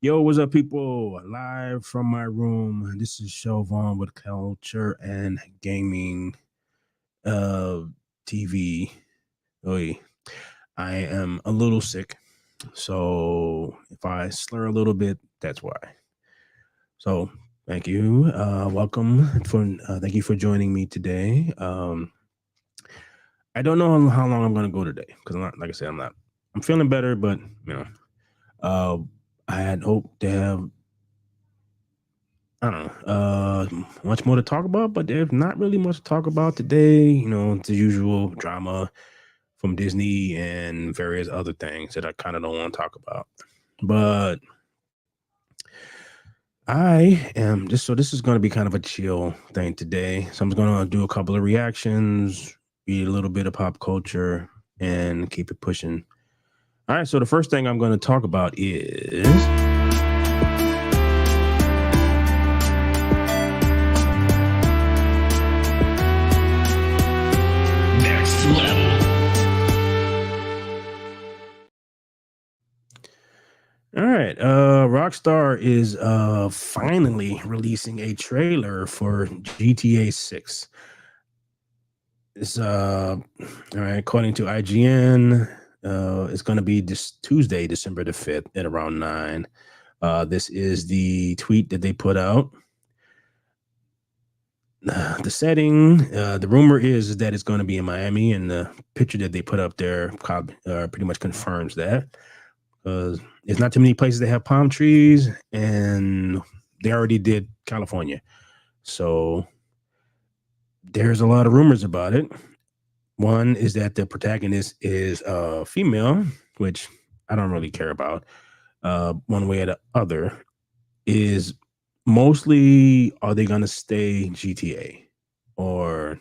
Yo, what's up, people? Live from my room. This is Shelvon with Culture and Gaming uh TV. Oy, I am a little sick, so if I slur a little bit, that's why. So thank you. Welcome for thank you for joining me today. I don't know how long I'm gonna go today because I'm not like I said, I'm feeling better, but uh I had hoped to have I don't know, much more to talk about, but there's not really much to talk about today. The usual drama from Disney and various other things that I kind of don't want to talk about. But I am just so this is going to be kind of a chill thing today. So I'm going to do a couple of reactions, read a little bit of pop culture, and keep it pushing. All right. So the first thing I'm going to talk about is Next level. All right. Rockstar is finally releasing a trailer for GTA 6. It's all right, according to IGN, it's gonna be this Tuesday, December the 5th at around 9. This is the tweet that they put out. The setting, the rumor is that it's going to be in Miami, and the picture that they put up there pretty much confirms that. Because there's not too many places that have palm trees, and they already did California. So there's a lot of rumors about it. One is that the protagonist is female, which I don't really care about. One way or the other is mostly are they going to stay GTA or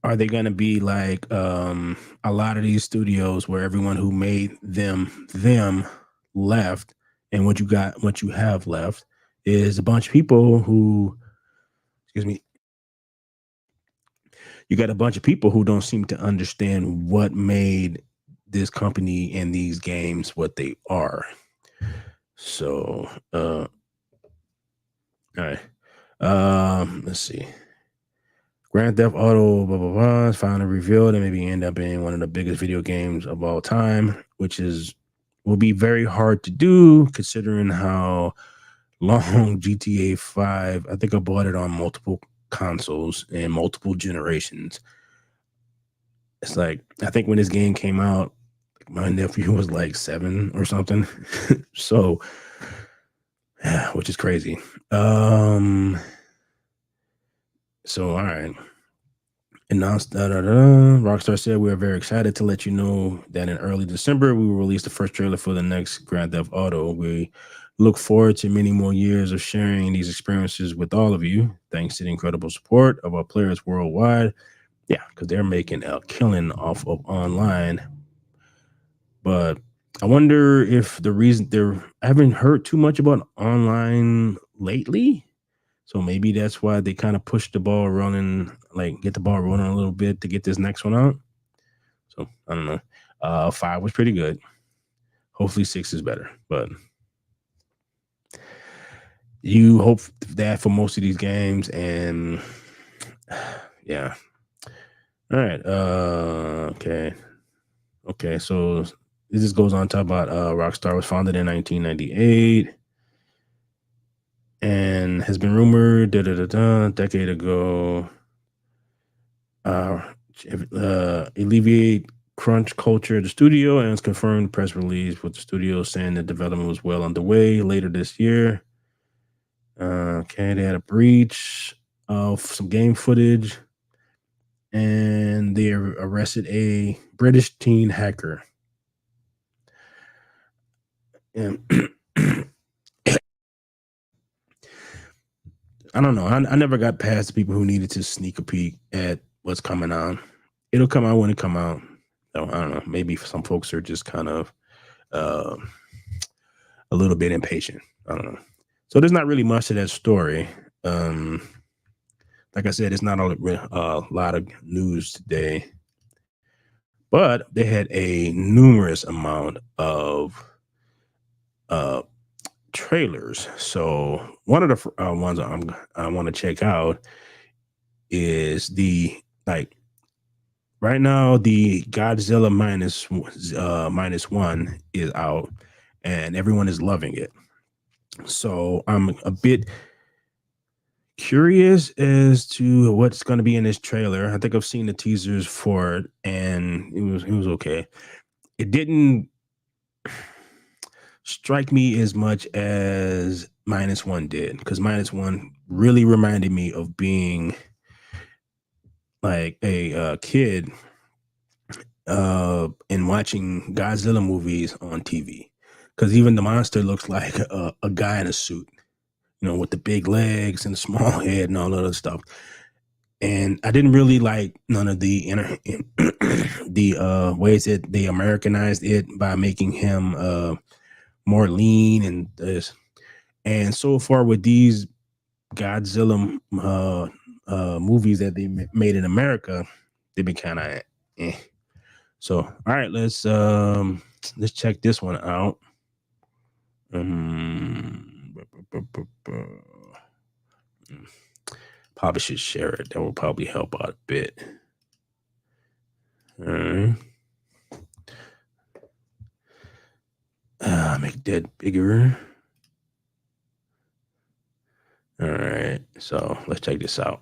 are they going to be like a lot of these studios where everyone who made them left, and what you have left is a bunch of people who, excuse me, you got a bunch of people who don't seem to understand what made this company and these games what they are. So all right, let's see. Grand Theft Auto, blah blah blah, is finally revealed and maybe end up being one of the biggest video games of all time, which will be very hard to do considering how long GTA 5. I think I bought it on multiple consoles and multiple generations. It's like I think when this game came out, my nephew was like 7 or something. So, yeah, which is crazy. So all right. Announced Rockstar said we are very excited to let you know that in early December we will release the first trailer for the next Grand Theft Auto. We look forward to many more years of sharing these experiences with all of you. Thanks to the incredible support of our players worldwide. Yeah, because they're making a killing off of online. But I wonder if the reason I haven't heard too much about online lately. So maybe that's why they kind of push the ball running, like get the ball running a little bit to get this next one out. So I don't know. 5 was pretty good. Hopefully 6 is better, but you hope that for most of these games, and yeah. All right. Okay. Okay. So this just goes on to talk about Rockstar was founded in 1998 and has been rumored a decade ago. Alleviate crunch culture at the studio, and it's confirmed press release with the studio saying the development was well underway later this year. Okay, they had a breach of some game footage, and they arrested a British teen hacker. And I don't know. I never got past the people who needed to sneak a peek at what's coming on. It'll come out when it come out. So I don't know. Maybe some folks are just kind of uh, a little bit impatient. I don't know. So there's not really much to that story. Like I said, it's not a lot of news today, but they had a numerous amount of uh trailers. So one of the ones I want to check out is the like right now the Godzilla minus one is out and everyone is loving it. So I'm a bit curious as to what's going to be in this trailer. I think I've seen the teasers for it and it was okay. It didn't strike me as much as minus one did because minus one really reminded me of being like a kid and watching Godzilla movies on TV. Because even the monster looks like a guy in a suit, with the big legs and the small head and all that other stuff. And I didn't really like none of the the ways that they Americanized it by making him more lean and this. And so far with these Godzilla movies that they made in America, they've been kind of eh. So, all right, let's check this one out. Probably should share it. That will probably help out a bit. All right. Make that bigger. All right. So let's check this out.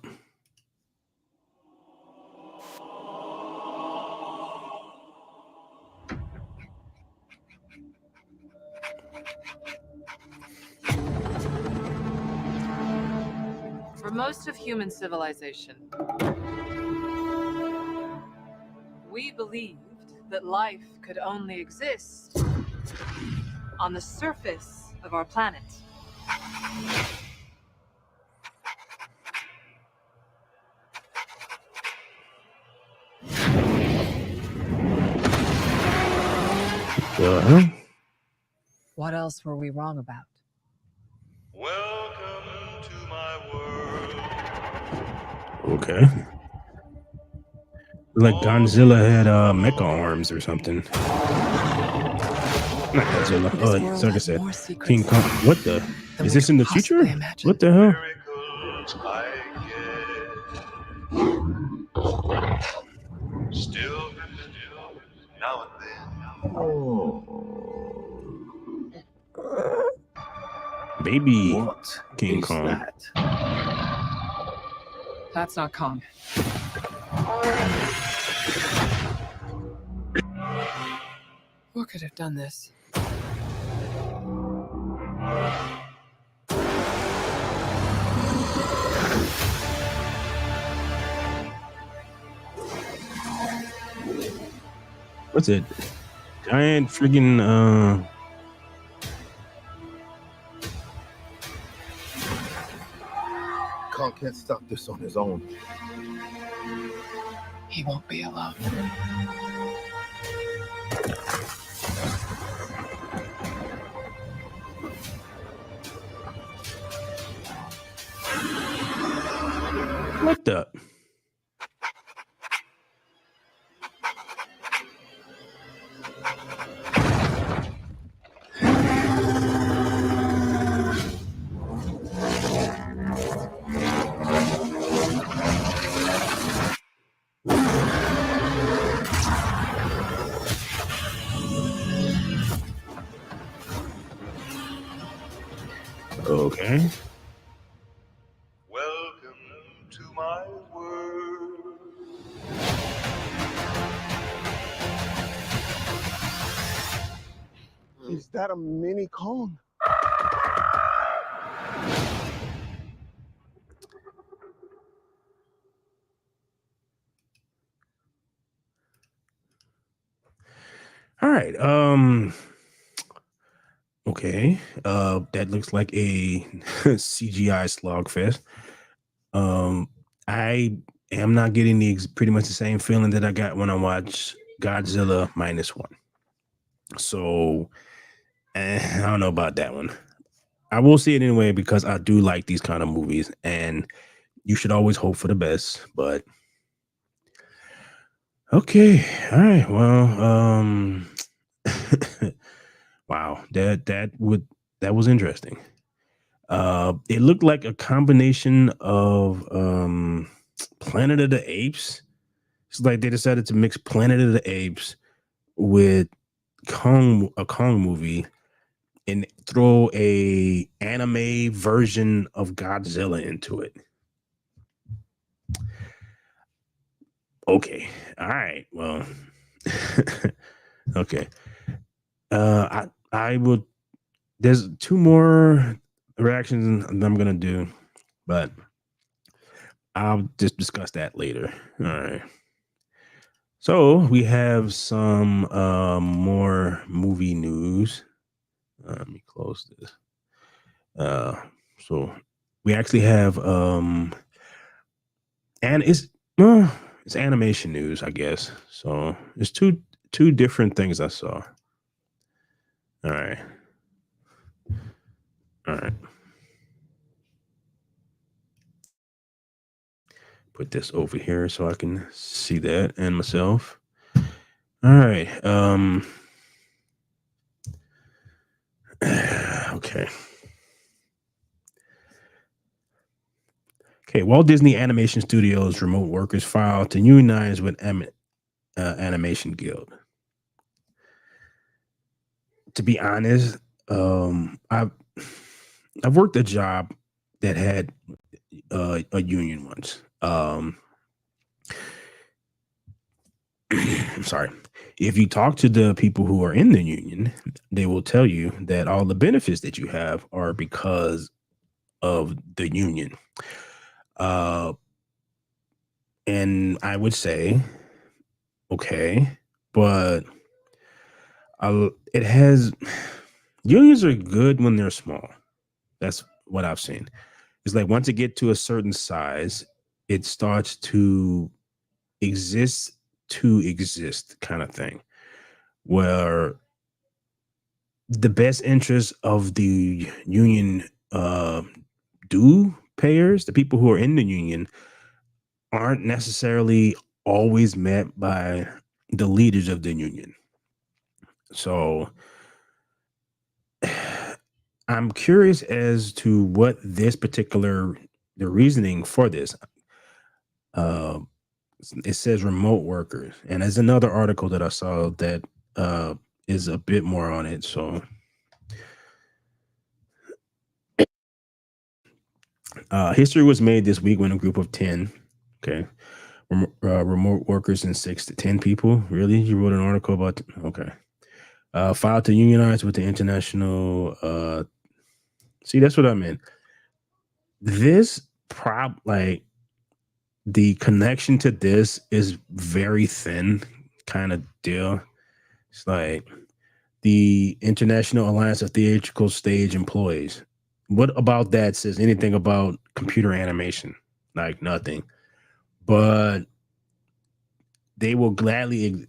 For most of human civilization, we believed that life could only exist on the surface of our planet. What else were we wrong about? Welcome to my world. Okay. Like Godzilla had mecha arms or something. Not Godzilla. Oh, like I said, King Kong. What the? Is this in the future? Imagine. What the hell? Miracles I get. Still, now and then. Baby What King is Kong. that? That's not Kong. What could have done this? What's it? Giant friggin' Kong can't stop this on his own. He won't be alone. what the? Okay. Welcome to my world. Is that a mini Kong? All right. Okay. That looks like a CGI slogfest. I am not getting pretty much the same feeling that I got when I watched Godzilla minus one. So I don't know about that one. I will see it anyway because I do like these kind of movies, and you should always hope for the best. But okay, all right. Well, Wow, that was interesting. It looked like a combination of Planet of the Apes. It's like they decided to mix Planet of the Apes with a Kong movie and throw a anime version of Godzilla into it. Okay. All right. Well, okay. I would. There's two more reactions that I'm gonna do, but I'll just discuss that later. All right. So we have some more movie news. Let me close this. Uh, so we actually have and it's animation news, I guess. So it's two different things I saw. All right. All right. Put this over here so I can see that and myself. All right. Okay. Okay. Walt Disney Animation Studios remote workers filed to unionize with Animation Guild. To be honest, I've worked a job that had a union once. I'm sorry. If you talk to the people who are in the union, they will tell you that all the benefits that you have are because of the union. Uh, and I would say, okay, but it has unions are good when they're small. That's what I've seen. It's like once it get to a certain size, it starts to exist exist kind of thing, where the best interest of the union due payers, the people who are in the union, aren't necessarily always met by the leaders of the union. So I'm curious as to what the reasoning for this. Uh, it says remote workers, and there's another article that I saw that uh, is a bit more on it. So history was made this week when a group of 10, okay, remote workers and 6 to 10 people. Really? You wrote an article about, okay. Filed to unionize with the international. See, that's what I meant. This like the connection to this is very thin, kind of deal. It's like the International Alliance of Theatrical Stage Employees. What about that says anything about computer animation? Like nothing. But they will gladly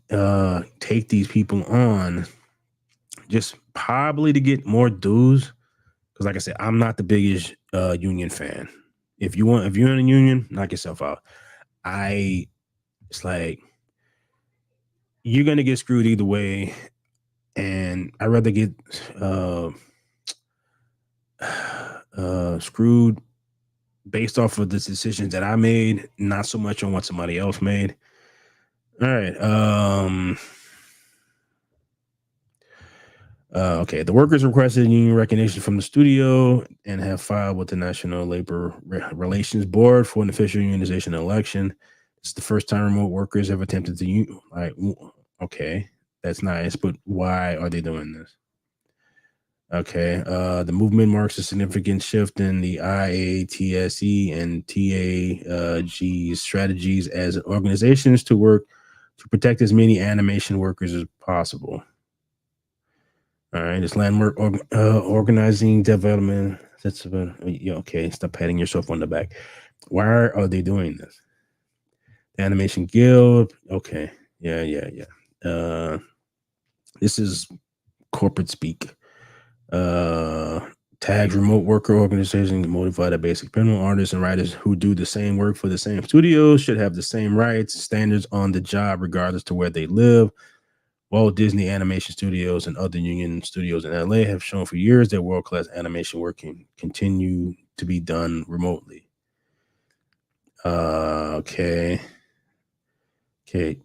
take these people on just probably to get more dues. Because like I said, I'm not the biggest union fan. If you're in a union, knock yourself out. It's like you're gonna get screwed either way, and I'd rather get screwed based off of the decisions that I made, not so much on what somebody else made. All right. Okay. The workers requested union recognition from the studio and have filed with the National Labor Relations Board for an official unionization election. It's the first time remote workers have attempted to okay, that's nice, but why are they doing this? Okay. The movement marks a significant shift in the IATSE and TAG strategies as organizations to work to protect as many animation workers as possible. All right, it's landmark organizing development. That's about okay. Stop patting yourself on the back. Why are they doing this? The Animation Guild. Okay, yeah. This is corporate speak. Tags remote worker organization motivated by basic principle. Artists and writers who do the same work for the same studios should have the same rights, standards on the job, regardless to where they live. Walt Disney Animation Studios and other union studios in LA have shown for years that world-class animation work can continue to be done remotely. Okay. Okay.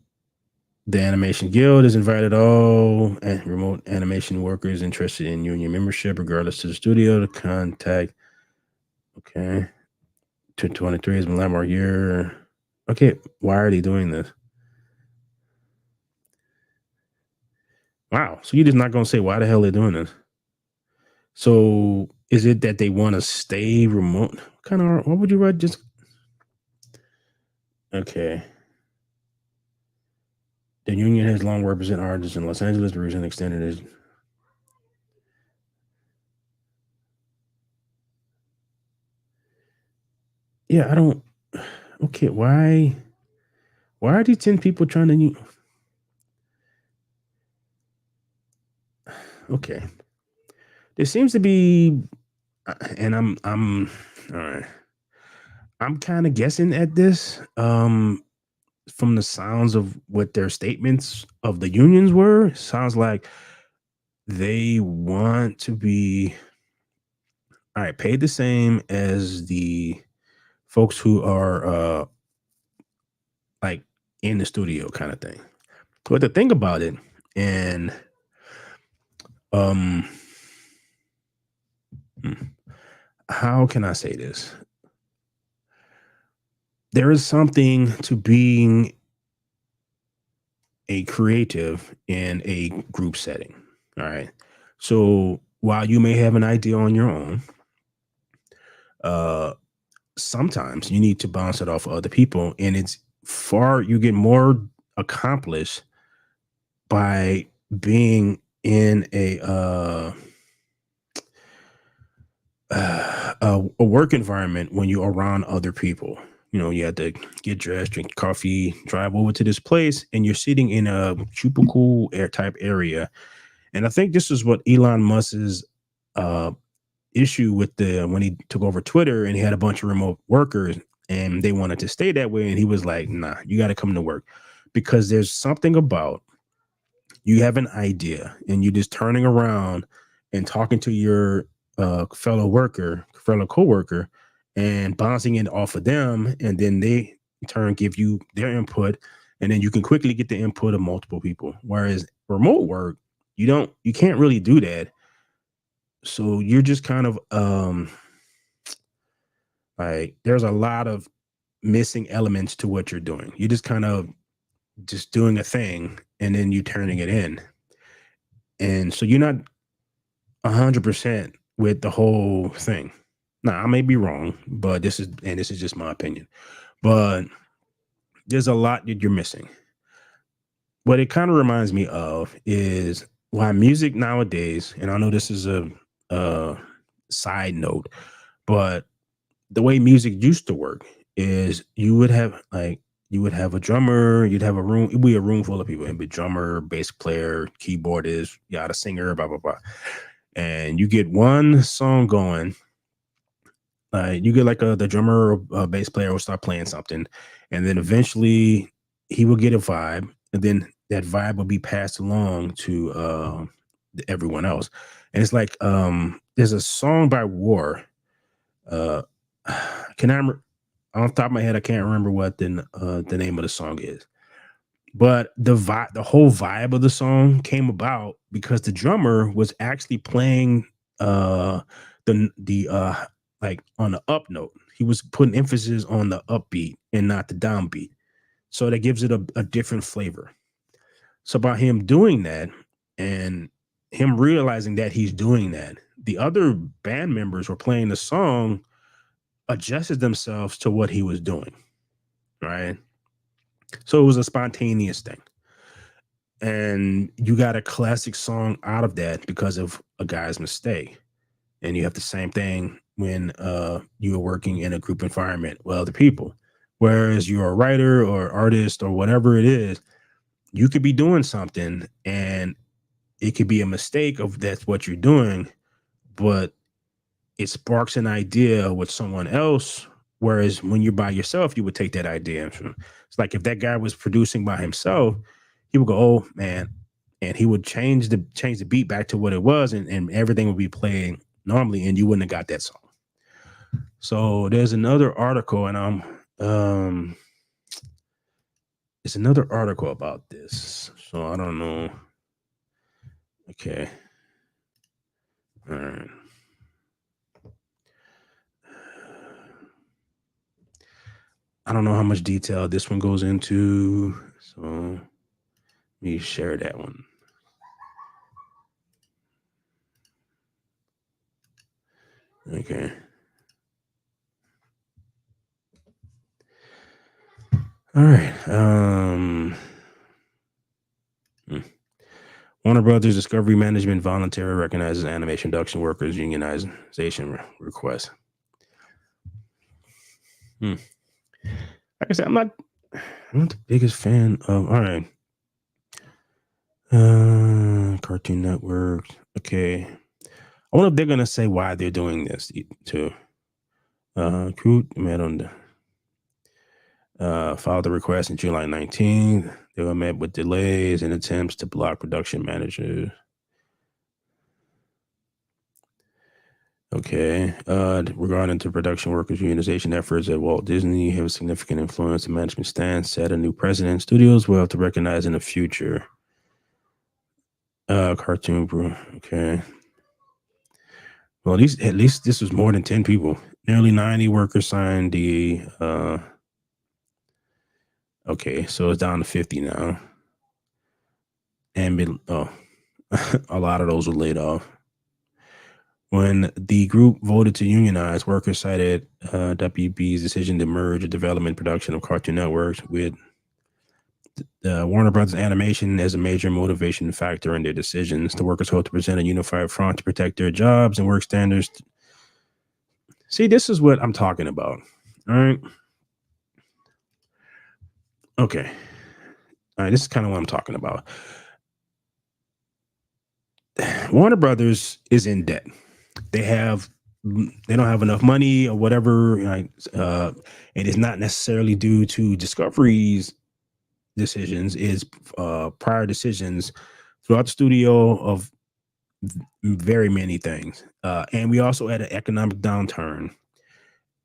The Animation Guild has invited all remote animation workers interested in union membership, regardless to the studio, to contact. Okay. 2023 has been a landmark year. Okay. Why are they doing this? Wow. So you're just not going to say why the hell they're doing this? So is it that they want to stay remote? Kind of, what would you write? Just okay. The union has long represented artists in Los Angeles, but recently extended it. Yeah, I don't. Okay, why? Why are these 10 people trying to? Okay, there seems to be, and all right. I'm kind of guessing at this. From the sounds of what their statements of the unions were, sounds like they want to be all right, paid the same as the folks who are like in the studio kind of thing. But the thing about it, and um hmm, how can I say this? There is something to being a creative in a group setting. All right. So while you may have an idea on your own, uh sometimes you need to bounce it off of other people, and it's far you get more accomplished by being in a work environment when you're around other people. You know, you have to get dressed, drink coffee, drive over to this place, and you're sitting in a cubicle air type area. And I think this is what Elon Musk's uh, issue with the when he took over Twitter and he had a bunch of remote workers and they wanted to stay that way. And he was like, nah, you got to come to work because there's something about you have an idea and you're just turning around and talking to your fellow coworker and bouncing it off of them. And then they in turn give you their input. And then you can quickly get the input of multiple people. Whereas remote work, you can't really do that. So you're just kind of like there's a lot of missing elements to what you're doing. You're just kind of just doing a thing and then you turning it in. And so you're not 100% with the whole thing. Now, I may be wrong, but this is just my opinion. But there's a lot that you're missing. What it kind of reminds me of is why music nowadays, and I know this is a side note, but the way music used to work is you would have a drummer, you'd have a room, it'd be a room full of people. It'd be drummer, bass player, keyboardist, you got a singer, blah blah blah. And you get one song going. You get like the drummer or bass player will start playing something, and then eventually he will get a vibe, and then that vibe will be passed along to everyone else. And it's like there's a song by War. Uh, can I off the top of my head, I can't remember what the name of the song is. But the whole vibe of the song came about because the drummer was actually playing the like on the up note. He was putting emphasis on the upbeat and not the downbeat. So that gives it a different flavor. So by him doing that and him realizing that he's doing that, the other band members were playing the song adjusted themselves to what he was doing. Right. So it was a spontaneous thing. And you got a classic song out of that because of a guy's mistake. And you have the same thing when you are working in a group environment with other people. Whereas you're a writer or artist or whatever it is, you could be doing something and it could be a mistake of that's what you're doing, but it sparks an idea with someone else. Whereas when you're by yourself, you would take that idea. It's like if that guy was producing by himself, he would go, "Oh man, and he would change the beat back to what it was, and everything would be playing normally, and you wouldn't have got that song. So there's another article, and it's another article about this. So I don't know. Okay. All right. I don't know how much detail this one goes into. So let me share that one. Okay. All right. Warner Brothers Discovery Management voluntarily recognizes animation production workers unionization request. Like I said, I'm not the biggest fan of. All right. Cartoon Network. Okay. I wonder if they're gonna say why they're doing this too. Crew met on the filed the request on July 19th. They were met with delays and attempts to block production managers. Okay. Regarding to production workers unionization efforts at Walt Disney have a significant influence. The management stance set a new precedent. Studios will have to recognize in the future. Cartoon. Okay. Well, at least this was more than 10 people. Nearly 90 workers signed the. Okay, so it's down to 50 now, and a lot of those were laid off. When the group voted to unionize, workers cited WB's decision to merge the development production of Cartoon Networks with Warner Brothers Animation as a major motivation factor in their decisions. The workers hope to present a unified front to protect their jobs and work standards. See, this is what I'm talking about. All right. Okay. All right. This is kind of what I'm talking about. Warner Brothers is in debt. They don't have enough money or whatever. And it's not necessarily due to Discovery's decisions. Is prior decisions throughout the studio of very many things. And we also had an economic downturn.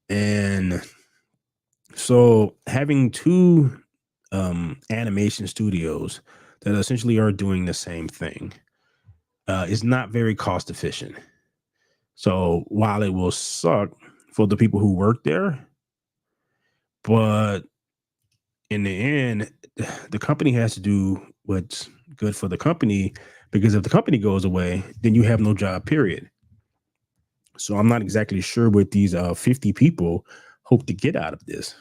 And so having two animation studios that essentially are doing the same thing is not very cost efficient. So while it will suck for the people who work there, but in the end, the company has to do what's good for the company, because if the company goes away, then you have no job, period. So I'm not exactly sure what these 50 people hope to get out of this.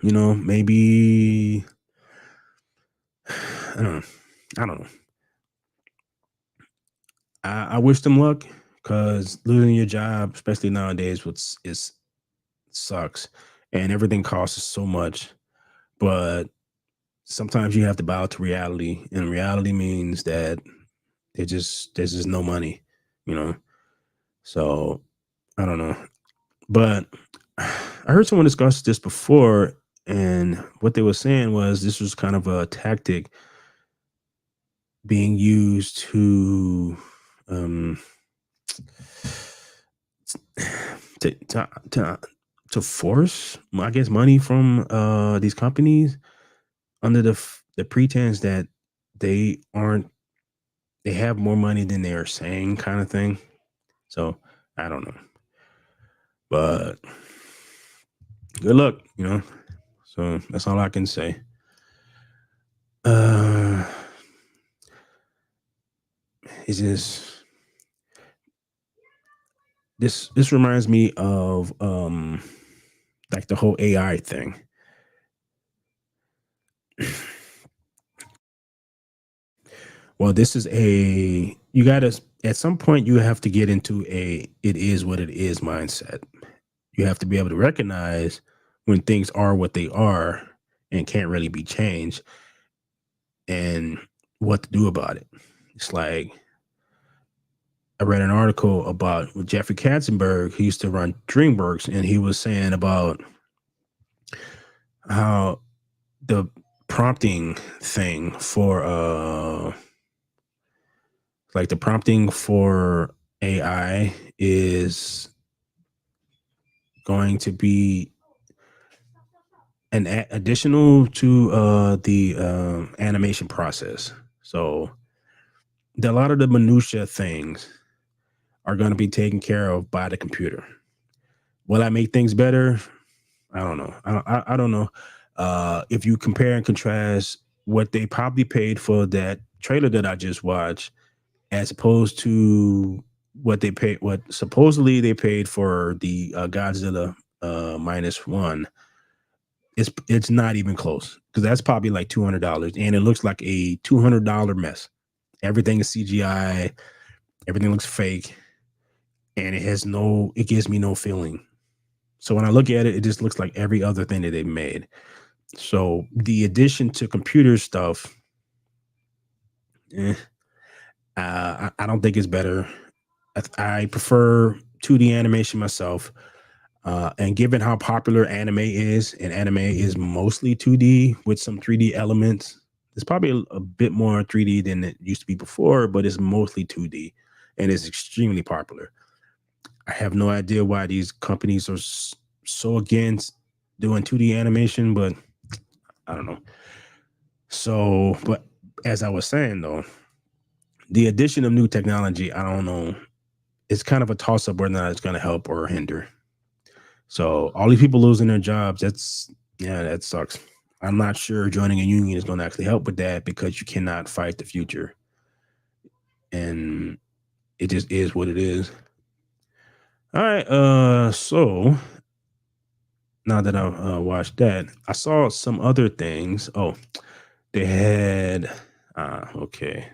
Maybe I don't know. I wish them luck, because losing your job, especially nowadays, sucks, and everything costs so much. But sometimes you have to bow to reality, and reality means that there's just no money, So I don't know, but I heard someone discuss this before, and what they were saying was this was kind of a tactic being used to to force, I guess, money from these companies under the pretense that they have more money than they are saying, kind of thing. So I don't know, but good luck, So that's all I can say. Is this reminds me of like the whole AI thing. Well, this is you gotta, at some point you have to get into it is what it is mindset. You have to be able to recognize when things are what they are and can't really be changed, and what to do about it. It's like, I read an article about Jeffrey Katzenberg. He used to run DreamWorks, and he was saying about how the prompting thing for Like the prompting for AI is going to be an additional to the animation process. So a lot of the minutia things are going to be taken care of by the computer. Will that make things better? I don't know. I don't know. If you compare and contrast what they probably paid for that trailer that I just watched, as opposed to what supposedly they paid for the Godzilla minus one, it's not even close because that's probably like $200, and it looks like a $200 mess. Everything is CGI. Everything looks fake, and it gives me no feeling. So when I look at it, it just looks like every other thing that they made. So the addition to computer stuff, eh, I don't think it's better. I prefer 2D animation myself. And given how popular anime is, and anime is mostly 2D with some 3D elements, it's probably a bit more 3D than it used to be before, but it's mostly 2D and it's extremely popular. I have no idea why these companies are so against doing 2D animation, but I don't know. So, but as I was saying though, the addition of new technology, I don't know, it's kind of a toss up whether or not it's going to help or hinder. So all these people losing their jobs, that sucks. I'm not sure joining a union is going to actually help with that because you cannot fight the future, and it just is what it is. All right. So now that I watched that, I saw some other things. Oh, they had. Okay.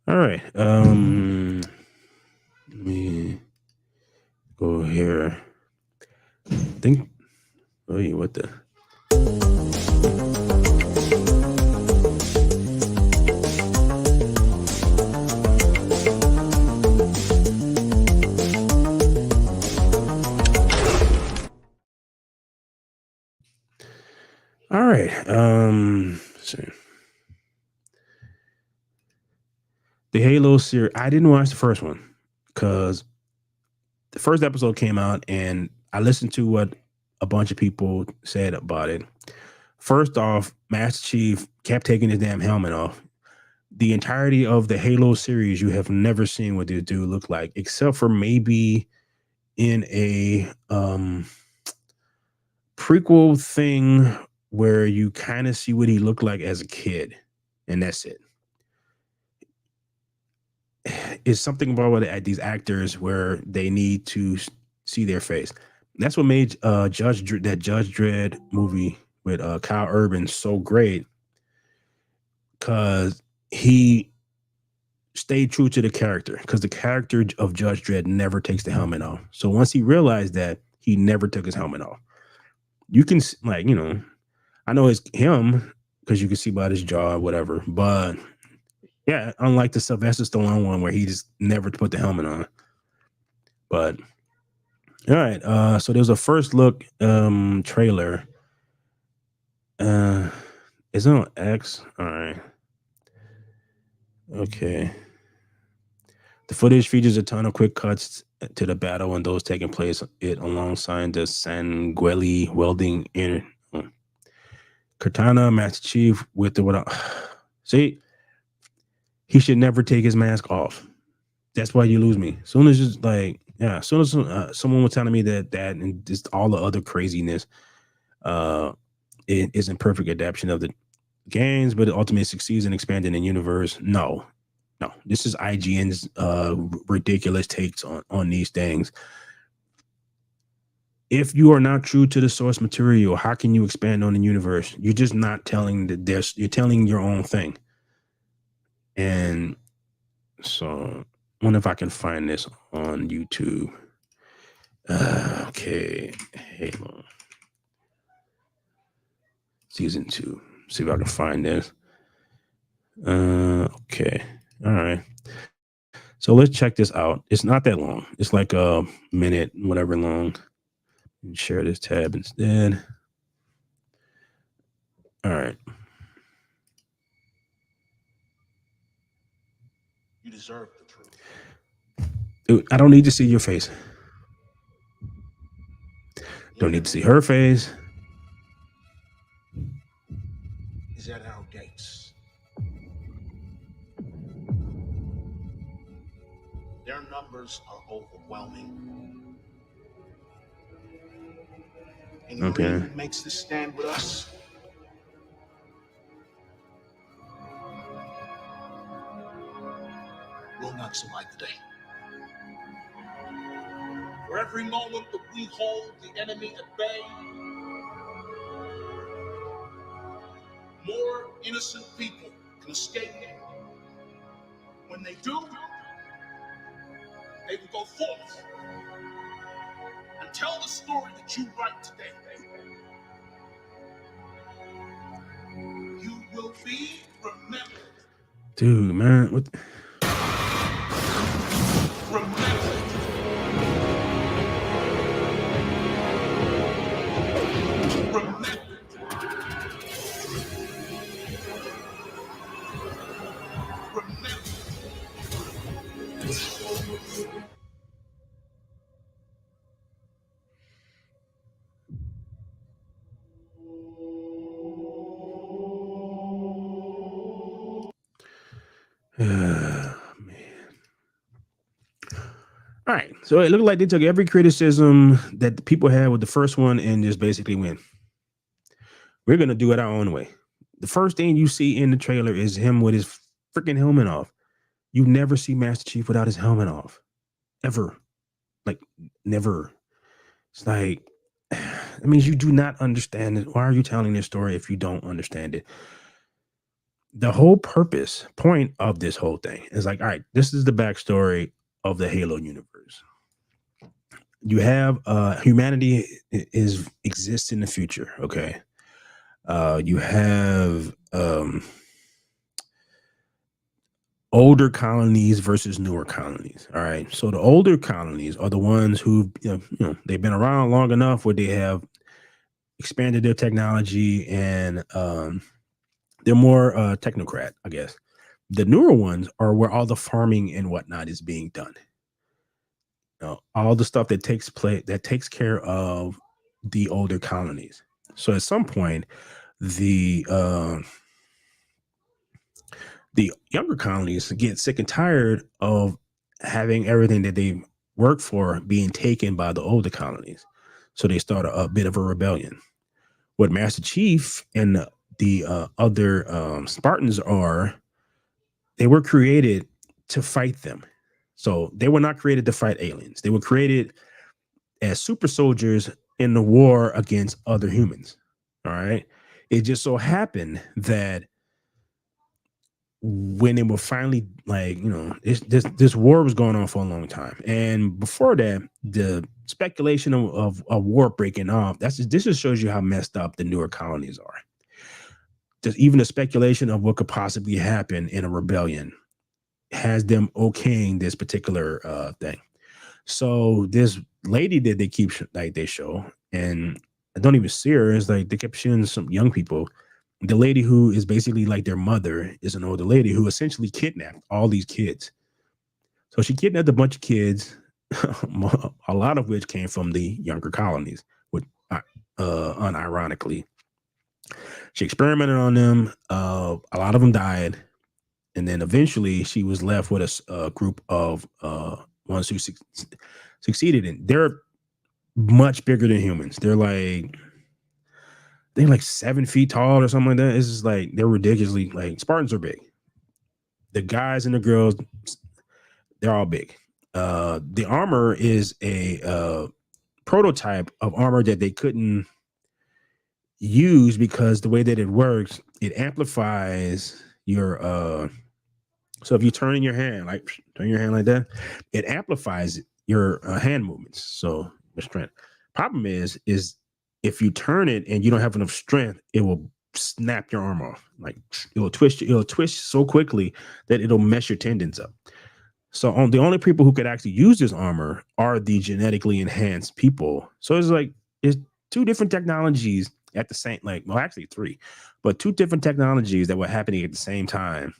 All right. Let me go here. Think. Wait, what the? All right. Let's see. The Halo series. I didn't watch the first one because the first episode came out and I listened to what a bunch of people said about it. First off, Master Chief kept taking his damn helmet off. The entirety of the Halo series, you have never seen what this dude look like, except for maybe in a prequel thing where you kind of see what he looked like as a kid, and that's it. It's something about what these actors where they need to see their face. That's what made Judge Dredd movie with Kyle Urban so great because he stayed true to the character because the character of Judge Dredd never takes the helmet off. So once he realized that, he never took his helmet off. You can I know it's him because you can see by his jaw or whatever, but yeah, unlike the Sylvester Stallone one where he just never put the helmet on. But all right, so there's a first look trailer. It's on X. All right. Okay. The footage features a ton of quick cuts to the battle and those taking place it alongside the Sangueli welding in Cortana, Master Chief with the what? See, he should never take his mask off. That's why you lose me. As soon as it's like, yeah, as soon as someone was telling me that and just all the other craziness, it isn't perfect adaptation of the games, but it ultimately succeeds in expanding the universe. No, this is IGN's ridiculous takes on these things. If you are not true to the source material, how can you expand on the universe? You're just not telling you're telling your own thing. And so I wonder if I can find this on YouTube. Okay, Halo season 2. See if I can find this. Okay, all right. So let's check this out. It's not that long. It's like a minute, whatever long. Share this tab instead. All right. You deserve the truth. Dude, I don't need to see your face. Don't need to see her face. Is at our gates. Their numbers are overwhelming. Anyone Okay. who makes this stand with us will not survive the day. For every moment that we hold the enemy at bay, more innocent people can escape. When they do, they will go forth and tell the story that you write today. You will be remembered. Dude, man, what? Remembered. Remembered. Man. All right. So it looked like they took every criticism that the people had with the first one and just basically went, we're going to do it our own way. The first thing you see in the trailer is him with his freaking helmet off. You never see Master Chief without his helmet off. Ever. Like, never. It's like, that means you do not understand it. Why are you telling this story if you don't understand it? The whole point of this whole thing is like, all right, this is the backstory of the Halo universe. You have humanity exists in the future. Okay. You have older colonies versus newer colonies. All right. So the older colonies are the ones who, they've been around long enough where they have expanded their technology and they're more technocrat, I guess. The newer ones are where all the farming and whatnot is being done. All the stuff that takes care of the older colonies. So at some point, the younger colonies get sick and tired of having everything that they work for being taken by the older colonies. So they start a bit of a rebellion. What Master Chief and the other Spartans are, they were created to fight them. So they were not created to fight aliens. They were created as super soldiers in the war against other humans. All right. It just so happened that when they were finally this war was going on for a long time. And before that, the speculation of a war breaking off, this just shows you how messed up the newer colonies are. Just even the speculation of what could possibly happen in a rebellion has them okaying this particular thing. So this lady that they show, and I don't even see her, is like they kept showing some young people. The lady who is basically like their mother is an older lady who essentially kidnapped all these kids. So she kidnapped a bunch of kids, a lot of which came from the younger colonies, unironically. She experimented on them. A lot of them died. And then eventually she was left with a group of ones who succeeded in. They're much bigger than humans. They're like 7 feet tall or something like that. It's just like they're ridiculously like Spartans are big. The guys and the girls, they're all big. The armor is a prototype of armor that they couldn't use because the way that it works, it amplifies your so if you turn your hand like that, it amplifies your hand movements. So your strength. Problem is if you turn it and you don't have enough strength, it will snap your arm off. Like it'll twist so quickly that it'll mess your tendons up. So the only people who could actually use this armor are the genetically enhanced people. So it's two different technologies at the same, actually three, but two different technologies that were happening at the same time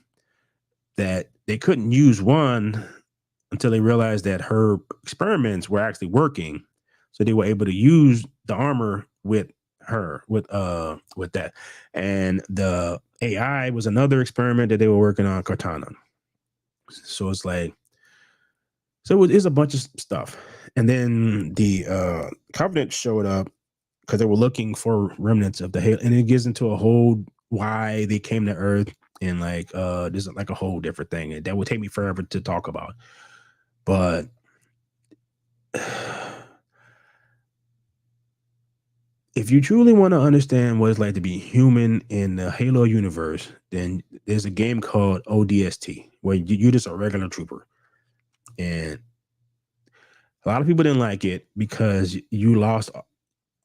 that they couldn't use one until they realized that her experiments were actually working. So they were able to use the armor with her with that. And the AI was another experiment that they were working on Cortana. So it's like it's a bunch of stuff. And then the Covenant showed up because they were looking for remnants of the Halo, and it gets into a whole why they came to Earth, and like this is like a whole different thing that would take me forever to talk about. But if you truly want to understand what it's like to be human in the Halo universe, then there's a game called ODST where you're just a regular trooper. And a lot of people didn't like it because you lost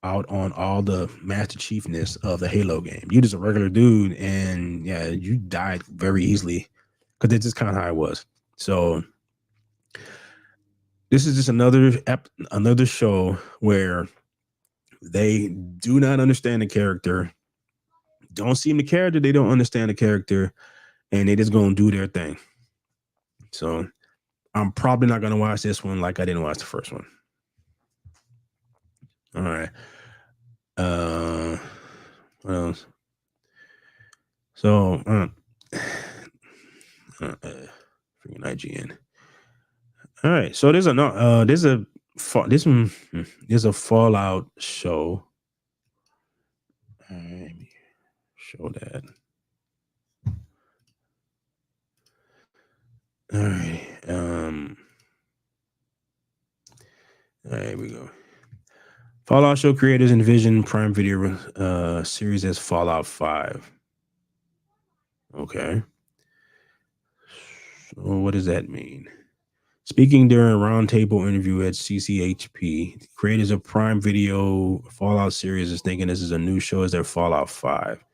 out on all the Master Chiefness of the Halo game. You're just a regular dude, and yeah, you died very easily because it's just kind of how it was. So this is just another show where they do not understand the character, don't seem the character, they don't understand the character, and they just gonna do their thing. So I'm probably not gonna watch this one like I didn't watch the first one. All right. What else? So freaking IGN. All right, so there's a Fallout show. All right, let me show that. All right, all right, here we go. Fallout show creators envision Prime Video series as Fallout 5. Okay, so what does that mean? Speaking during a roundtable interview at CCHP, creators of Prime Video Fallout series is thinking this is a new show as their Fallout 5.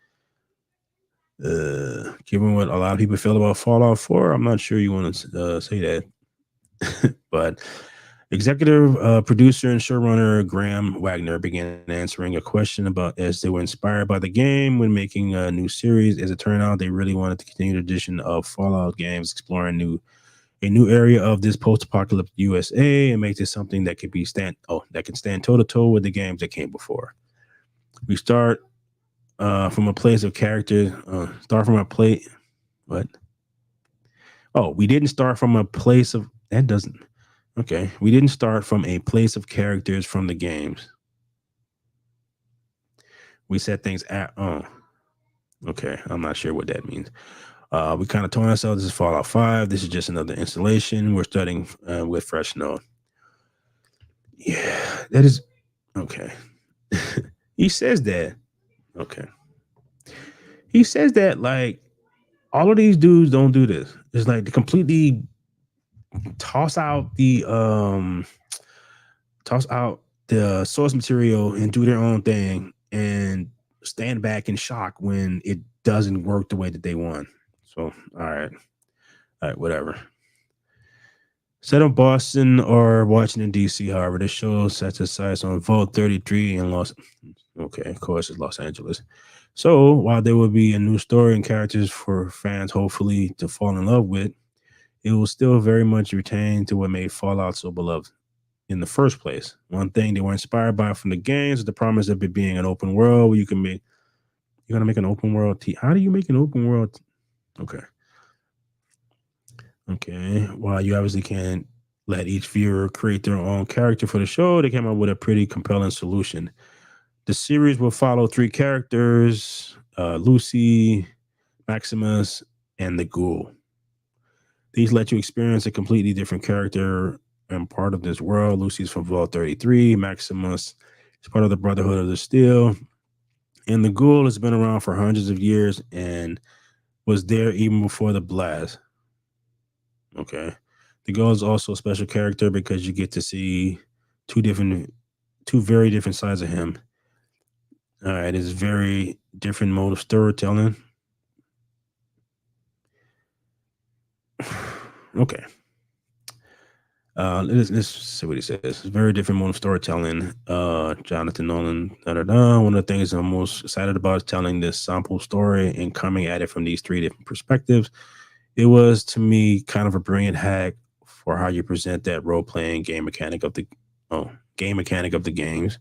Given what a lot of people feel about Fallout 4, I'm not sure you want to say that. But executive producer and showrunner Graham Wagner began answering a question about as they were inspired by the game when making a new series. As it turned out, they really wanted to continue the tradition of Fallout games, exploring a new area of this post-apocalyptic USA and make this something that can stand toe-to-toe with the games that came before. We start from a place of character. What? Oh, we didn't start from a place of that doesn't. Okay, we didn't start from a place of characters from the games. We set things at. Oh, okay. I'm not sure what that means. We kind of told ourselves this is Fallout 5. This is just another installation. We're starting with fresh node. Yeah, that is okay. He says that. Okay. He says that like all of these dudes don't do this. It's like to completely toss out the source material and do their own thing and stand back in shock when it doesn't work the way that they want. So all right, whatever. Set in Boston or Washington D.C. However, this show sets its sights on Vault 33 in Los. Okay, of course, it's Los Angeles. So while there will be a new story and characters for fans, hopefully to fall in love with, it will still very much retain to what made Fallout so beloved in the first place. One thing they were inspired by from the games is the promise of it being an open world where you're gonna make an open world. How do you make an open world? Okay. While you obviously can't let each viewer create their own character for the show, they came up with a pretty compelling solution. The series will follow three characters, Lucy, Maximus, and the Ghoul. These let you experience a completely different character and part of this world. Lucy's from Vault 33. Maximus is part of the Brotherhood of the Steel. And the Ghoul has been around for hundreds of years and was there even before the blast. Okay. The Ghoul is also a special character because you get to see two very different sides of him. All right. It's very different mode of storytelling. Okay. Let's see what he says. It's a very different mode of storytelling. Jonathan Nolan. One of the things I'm most excited about is telling this sample story and coming at it from these three different perspectives. It was to me kind of a brilliant hack for how you present that role playing game mechanic of the games,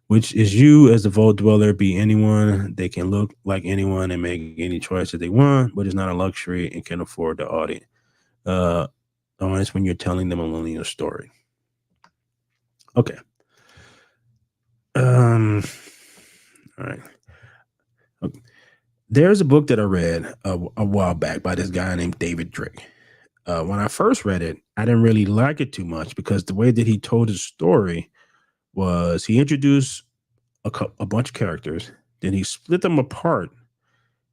which is you as the Vault Dweller be anyone. They can look like anyone and make any choice that they want, but it's not a luxury and can afford the audience. Honest when you're telling them a linear story. Okay. All right. Okay. There's a book that I read a while back by this guy named David Drake. When I first read it, I didn't really like it too much because the way that he told his story was he introduced a bunch of characters, then he split them apart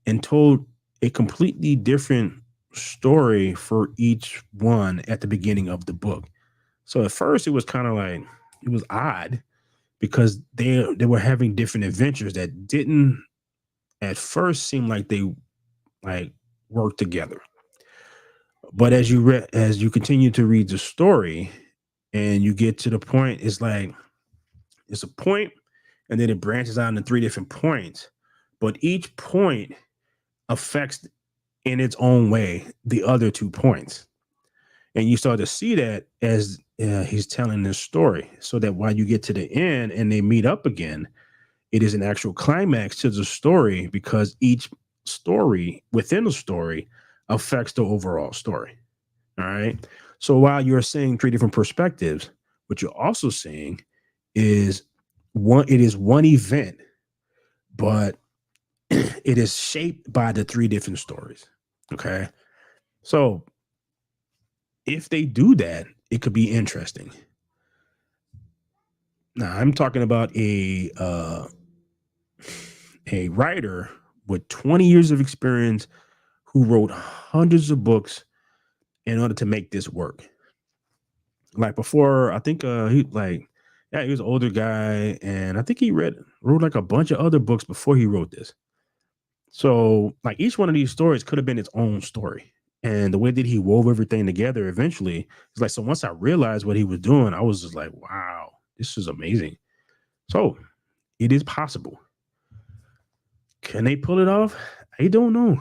and told a completely different story for each one at the beginning of the book. So at first it was kind of like it was odd because they were having different adventures that didn't at first seem like they like work together. But as you continue to read the story and you get to the point, it's like it's a point and then it branches out into three different points. But each point affects in its own way the other 2 points. And you start to see that as he's telling this story, so that while you get to the end and they meet up again, it is an actual climax to the story because each story within the story affects the overall story. All right. So while you're seeing three different perspectives, what you're also seeing is it is one event, but it is shaped by the three different stories. Okay. So if they do that, it could be interesting. Now I'm talking about a writer with 20 years of experience who wrote hundreds of books in order to make this work. Like before, I think he was an older guy, and I think he wrote like a bunch of other books before he wrote this. So like each one of these stories could have been its own story. And the way that he wove everything together eventually, it's like so once I realized what he was doing, I was just like, wow, this is amazing. So it is possible. Can they pull it off? I don't know.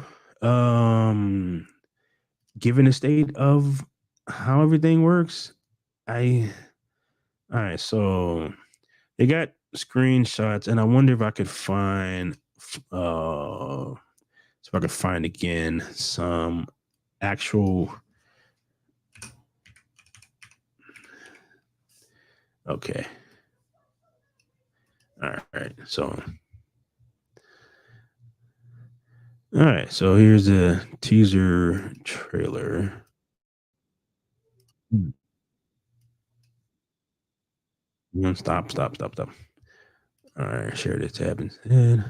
Given the state of how everything works, I all right, so they got screenshots, and I wonder if I could find if I could find again some actual okay. All right, so here's a teaser trailer. Stop. All right, share this tab instead.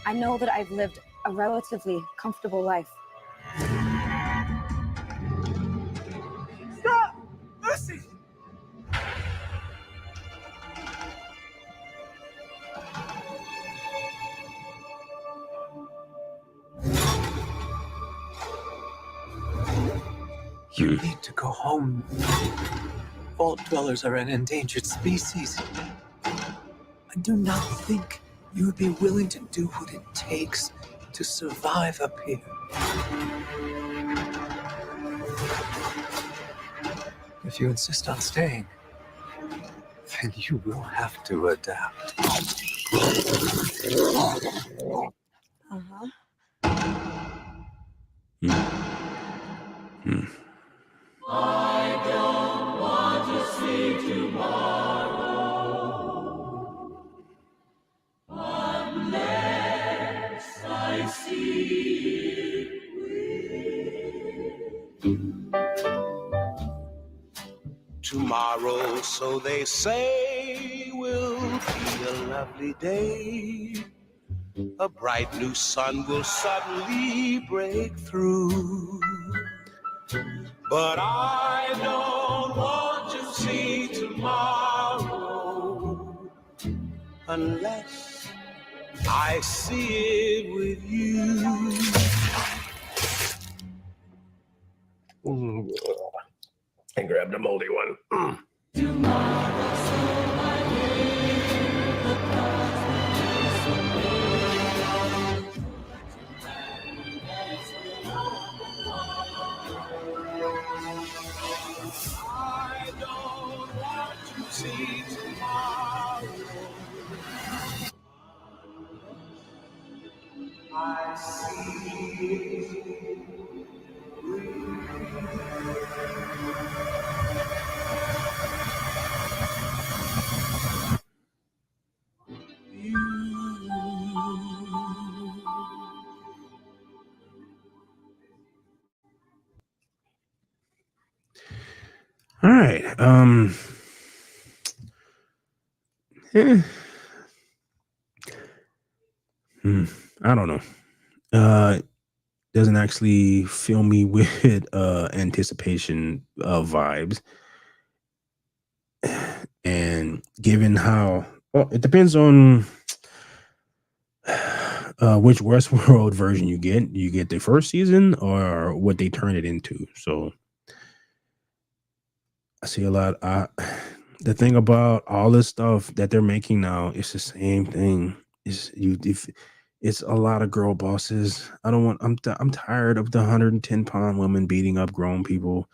I know that I've lived a relatively comfortable life. Stop! Lucy! You need to go home. Vault dwellers are an endangered species. I do not think you would be willing to do what it takes to survive up here. If you insist on staying, then you will have to adapt. Uh-huh. Tomorrow, so they say, will be a lovely day. A bright new sun will suddenly break through. But I don't want to see tomorrow unless I see it with you. And grab the moldy one. All right. eh, I don't know. Doesn't actually fill me with anticipation vibes. And given how, well, it depends on which Westworld version you get. You get the first season or what they turn it into. So I see a lot. The thing about all this stuff that they're making now, it's the same thing. If it's a lot of girl bosses. I don't want. I'm tired of the 110-pound woman beating up grown people,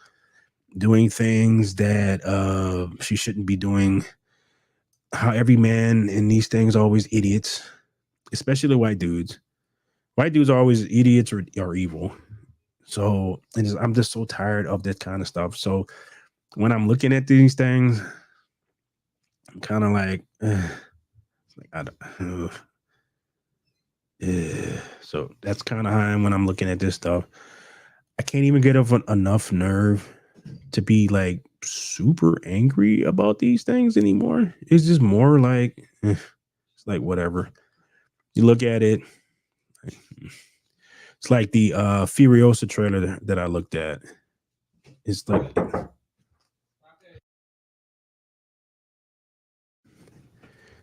doing things that she shouldn't be doing. How every man in these things are always idiots, especially the white dudes. White dudes are always idiots or evil. So I'm just so tired of that kind of stuff. So when I'm looking at these things, I'm kind of like, like I don't, so that's kind of how I am when I'm looking at this stuff. I can't even get enough nerve to be like super angry about these things anymore. It's just more like, it's like whatever. You look at it, it's like the Furiosa trailer that I looked at. It's like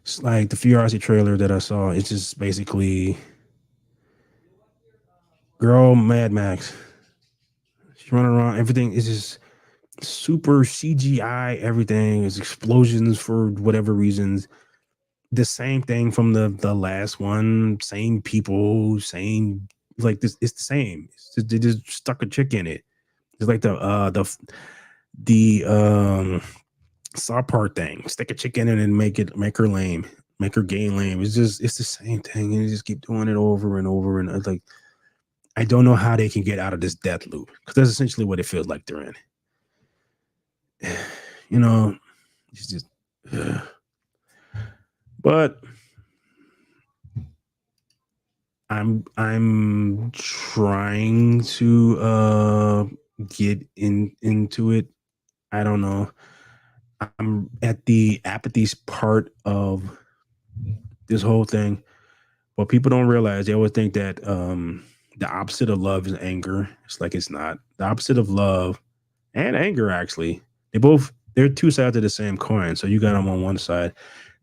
it's like the Furiosa trailer that I saw. It's just basically girl Mad Max. She's running around. Everything is just super CGI. Everything is explosions for whatever reasons. The same thing from the last one. Same people. Same like this. It's the same. They just stuck a chick in it. It's like the Saw part thing. Stick a chick in it and make her lame. Make her gay and lame. It's the same thing. And you just keep doing it over and over. And it's like I don't know how they can get out of this death loop. Because that's essentially what it feels like they're in. You know, it's just but I'm trying to get into it. I don't know. I'm at the apathy part of this whole thing. What people don't realize, they always think that the opposite of love is anger. It's like it's not. The opposite of love and anger, actually, they're two sides of the same coin. So you got them on one side.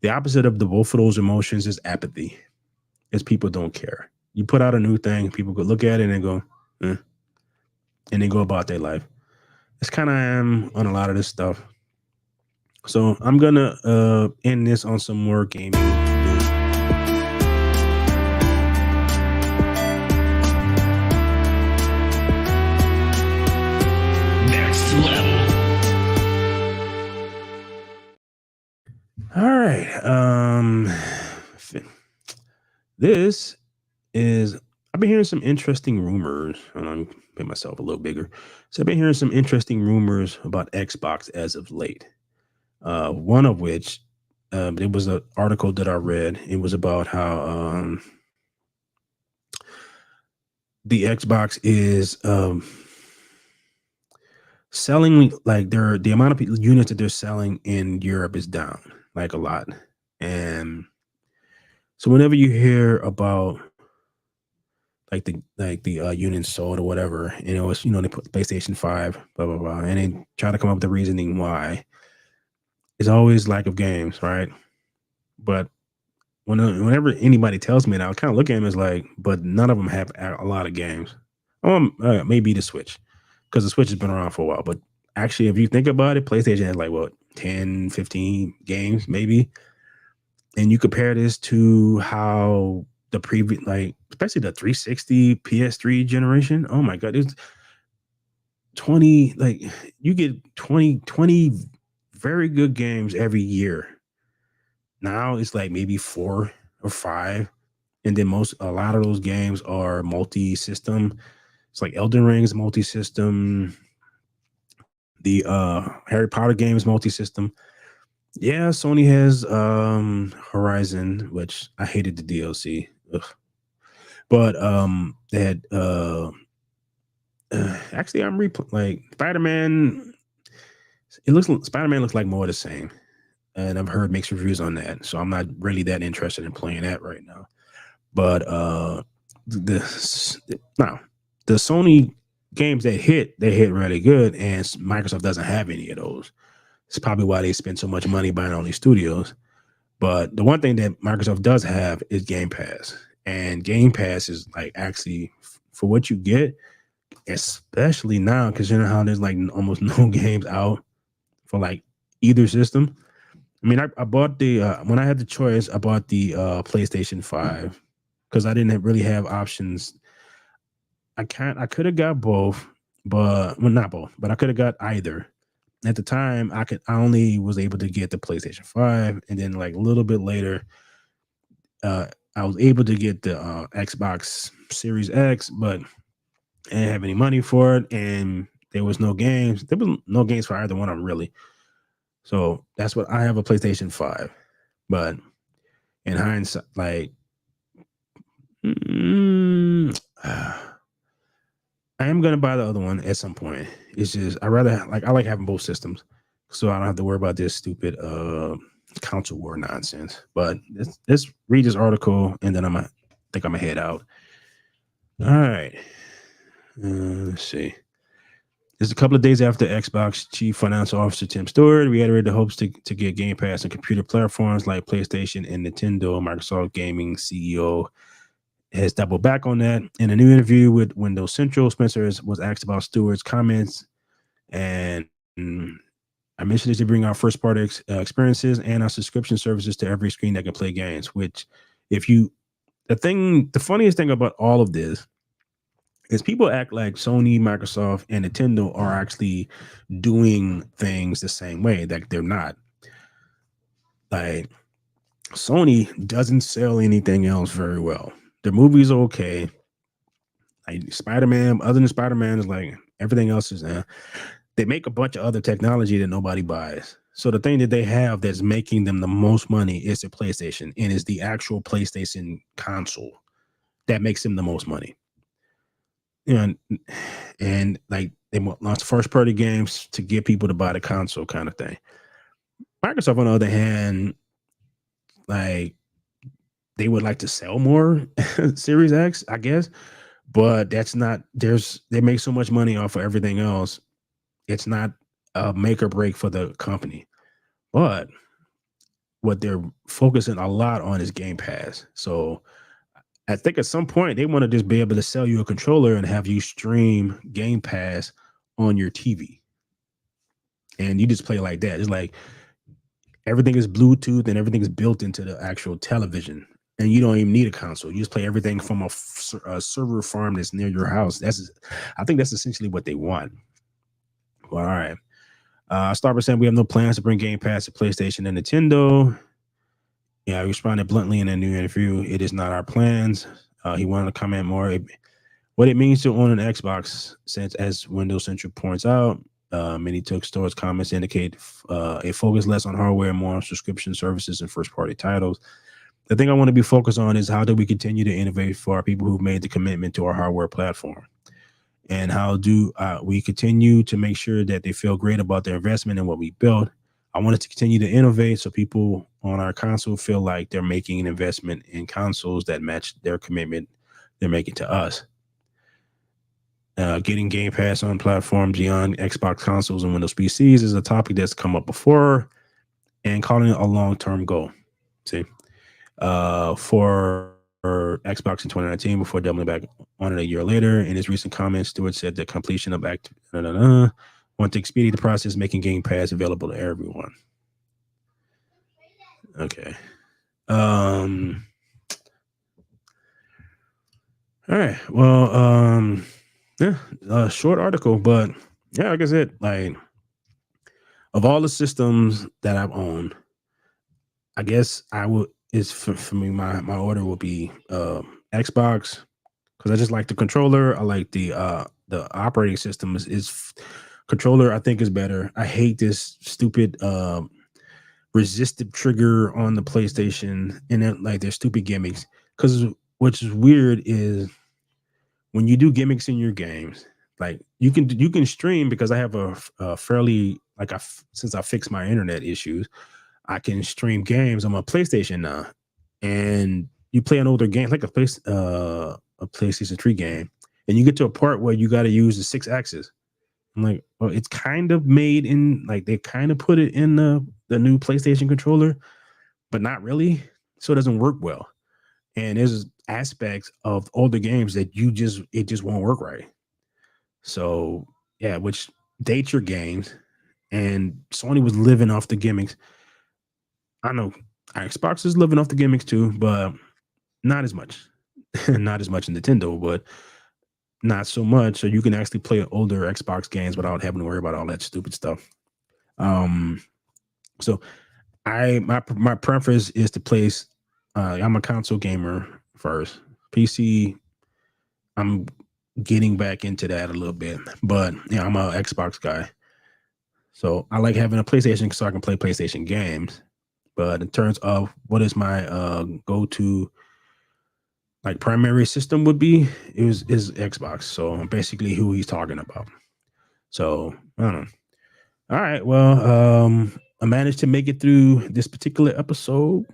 The opposite of the both of those emotions is apathy. Is people don't care. You put out a new thing, people could look at it and go, and they go about their life. It's kind of am on a lot of this stuff. So I'm gonna end this on some more gaming news. Next level. All right. This is I've been hearing some interesting rumors. And I'm make myself a little bigger. So I've been hearing some interesting rumors about Xbox as of late. One of which it was an article that I read. It was about how the Xbox is selling like the amount of units that they're selling in Europe is down like a lot. And so whenever you hear about like the units sold or whatever, and it was they put PlayStation 5, blah blah blah, and they try to come up with the reasoning why. It's always lack of games, right? But whenever anybody tells me that, I kind of look at them as like, but none of them have a lot of games. Maybe the Switch, because the Switch has been around for a while. But actually, if you think about it, PlayStation has like what 10, 15 games maybe. And you compare this to how the previous, like especially the 360 PS3 generation. Oh my god, it's 20. Like you get 20 very good games every year. Now it's like maybe 4 or 5. and then a lot of those games are multi-system. It's like Elden Ring's multi-system. The Harry Potter game is multi-system. Yeah, Sony has Horizon, which I hated the DLC. Ugh. But they had actually I'm like Spider-Man. Spider-Man looks like more of the same. And I've heard mixed reviews on that. So I'm not really that interested in playing that right now. But no, the Sony games that they hit really good, and Microsoft doesn't have any of those. It's probably why they spend so much money buying all these studios. But the one thing that Microsoft does have is Game Pass, and Game Pass is like actually for what you get, especially now because you know how there's like almost no games out for like either system. I mean, I bought the when I had the choice, I bought the PlayStation 5 because I didn't really have options. I could have got both, but well, not both, but I could have got either. At the time, I only was able to get the PlayStation 5, and then like a little bit later, uh, I was able to get the Xbox Series X, but I didn't have any money for it, and there was no games. There was no games for either one of them really. So that's what I have a PlayStation 5. But in hindsight, like mm, I am gonna buy the other one at some point. It's just I like having both systems, so I don't have to worry about this stupid console war nonsense. But let's read this article and then I think I'm gonna head out. All right, let's see. It's a couple of days after Xbox Chief Financial Officer Tim Stewart reiterated the hopes to get Game Pass on computer platforms like PlayStation and Nintendo. Microsoft Gaming CEO has doubled back on that. In a new interview with Windows Central, Spencer was asked about Stewart's comments, and I mentioned this to bring our first party experiences and our subscription services to every screen that can play games. Which, the funniest thing about all of this is people act like Sony, Microsoft, and Nintendo are actually doing things the same way. Like they're not. Like Sony doesn't sell anything else very well. Their movies are okay. Like Spider-Man, other than Spider-Man, is like everything else is they make a bunch of other technology that nobody buys. So the thing that they have that's making them the most money is the PlayStation, and is the actual PlayStation console that makes them the most money. And like they launch first party games to get people to buy the console kind of thing. Microsoft, on the other hand, like they would like to sell more Series X, I guess, but that's not they make so much money off of everything else. It's not a make or break for the company. But what they're focusing a lot on is Game Pass. So I think at some point they want to just be able to sell you a controller and have you stream Game Pass on your TV. And you just play like that. It's like everything is Bluetooth and everything is built into the actual television. And you don't even need a console. You just play everything from a server farm that's near your house. I think that's essentially what they want. Well, all right. Start by saying we have no plans to bring Game Pass to PlayStation and Nintendo. Yeah, I responded bluntly in a new interview. It is not our plans. He wanted to comment more. What it means to own an Xbox, since as Windows Central points out, many took Store's comments to indicate a focus less on hardware and more on subscription services and first-party titles. The thing I want to be focused on is how do we continue to innovate for our people who've made the commitment to our hardware platform? And how do we continue to make sure that they feel great about their investment in what we built? I want us to continue to innovate so people on our console feel like they're making an investment in consoles that match their commitment they're making to us. Getting Game Pass on platforms beyond Xbox consoles and Windows PCs is a topic that's come up before, and calling it a long-term goal. See, for Xbox in 2019 before doubling back on it a year later. In his recent comments, Stewart said the completion of want to expedite the process, making Game Pass available to everyone. Okay. All right. Well, yeah, a short article, but yeah, like I said, like of all the systems that I've owned, I guess I would, is for me. My order will be Xbox because I just like the controller. I like the operating system is controller. I think is better. I hate this stupid resistive trigger on the PlayStation and then like their stupid gimmicks. Because what's weird is when you do gimmicks in your games, like you can stream because I have a fairly like since I fixed my internet issues, I can stream games on my PlayStation now, and you play an older game like a PlayStation 3 game, and you get to a part where you got to use the 6 axis. I'm like, well, it's kind of made in like they kind of put it in the new PlayStation controller, but not really, so it doesn't work well. And there's aspects of older games that it just won't work right. So yeah, which dates your games. And Sony was living off the gimmicks. I know Xbox is living off the gimmicks too, but not as much. Not as much in Nintendo, but not so much. So you can actually play older Xbox games without having to worry about all that stupid stuff. Um, so my preference is to place. I'm a console gamer first. PC, I'm getting back into that a little bit, but yeah, I'm a Xbox guy. So I like having a PlayStation so I can play PlayStation games. But in terms of what is my go-to like primary system would be, is Xbox. So basically who he's talking about. So I don't know. All right. Well, I managed to make it through this particular episode.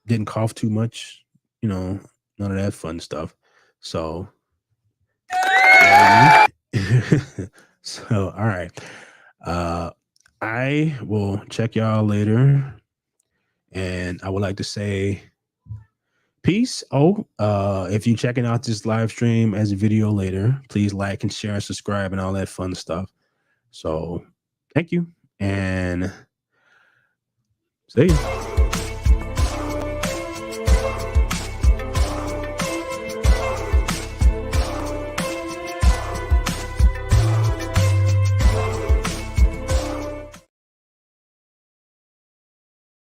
Didn't cough too much, none of that fun stuff. So so all right. Uh I will check y'all later. And I would like to say peace. Oh, if you're checking out this live stream as a video later, please like and share and subscribe and all that fun stuff. So thank you and see you.